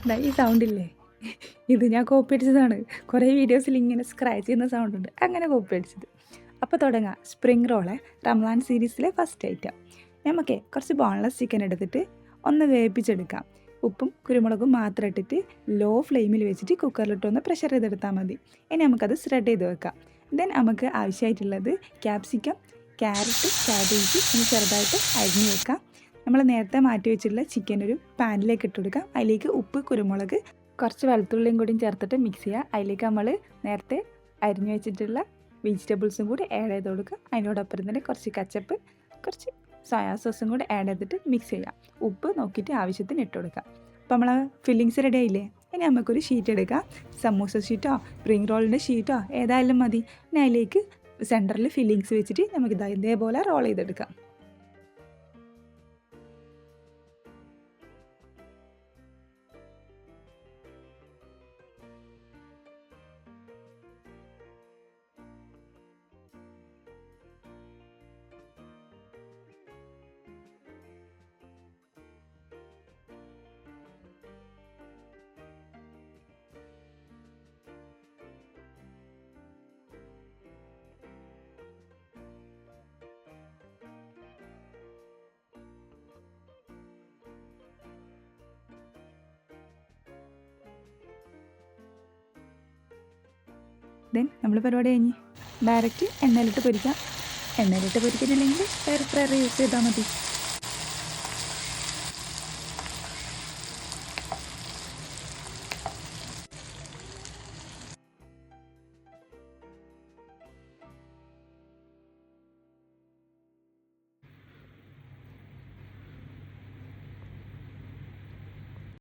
ദാ ഈ സൗണ്ടില്ലേ, ഇത് ഞാൻ കോപ്പി അടിച്ചതാണ്. കുറേ വീഡിയോസിൽ ഇങ്ങനെ സ്ക്രാച്ച് ചെയ്യുന്ന സൗണ്ടുണ്ട്, അങ്ങനെ കോപ്പി അടിച്ചത്. അപ്പോൾ തുടങ്ങാം. സ്പ്രിംഗ് റോള് റംലാൻ സീരീസിലെ ഫസ്റ്റ് ഐറ്റം. നമുക്കേ കുറച്ച് ബോൺലെസ് ചിക്കൻ എടുത്തിട്ട് ഒന്ന് വേവിപ്പിച്ചെടുക്കാം. ഉപ്പും കുരുമുളകും മാത്രം ഇട്ടിട്ട് ലോ ഫ്ലെയിമിൽ വെച്ചിട്ട് കുക്കറിലിട്ടൊന്ന് പ്രഷർ ചെയ്തെടുത്താൽ മതി. ഇനി നമുക്കത് സ്പ്രെഡ് ചെയ്ത് വെക്കാം. ദെൻ നമുക്ക് ആവശ്യമായിട്ടുള്ളത് ക്യാപ്സിക്കം, ക്യാരറ്റ്, കാബേജ് ഒന്ന് ചെറുതായിട്ട് അരിഞ്ഞ് വെക്കാം. നമ്മൾ നേരത്തെ മാറ്റി വെച്ചിട്ടുള്ള ചിക്കൻ ഒരു പാനിലേക്ക് ഇട്ട് കൊടുക്കാം. അതിലേക്ക് ഉപ്പ്, കുരുമുളക്, കുറച്ച് വെളുത്തുള്ളിയും കൂടിയും ചേർത്തിട്ട് മിക്സ് ചെയ്യുക. അതിലേക്ക് നമ്മൾ നേരത്തെ അരിഞ്ഞു വെച്ചിട്ടുള്ള വെജിറ്റബിൾസും കൂടി ആഡ് ചെയ്ത് കൊടുക്കുക. അതിനോടൊപ്പം തന്നെ കുറച്ച് കച്ചപ്പ്, കുറച്ച് സോയാ സോസും കൂടി ആഡ് ചെയ്തിട്ട് മിക്സ് ചെയ്യാം. ഉപ്പ് നോക്കിയിട്ട് ആവശ്യത്തിന് ഇട്ട് കൊടുക്കുക. അപ്പോൾ നമ്മൾ ഫില്ലിങ്സ് റെഡി ആയില്ലേ? ഇനി നമുക്കൊരു ഷീറ്റ് എടുക്കാം. സമൂസ ഷീറ്റോ സ്പ്രിംഗ് റോളിൻ്റെ ഷീറ്റോ ഏതായാലും മതി. ഇനി അതിലേക്ക് സെൻറ്ററിൽ ഫില്ലിങ്സ് വെച്ചിട്ട് നമുക്ക് ഇതേപോലെ റോൾ ചെയ്തെടുക്കാം. ദെൻ നമ്മൾ പരിപാടി കഴിഞ്ഞ് ഡയറക്റ്റ് എണ്ണയിലിട്ട് പൊരിക്കാം. എണ്ണയിലിട്ട് പൊരിക്കുന്നില്ലെങ്കിൽ എയർ ഫ്രയർ യൂസ് ചെയ്താൽ മതി.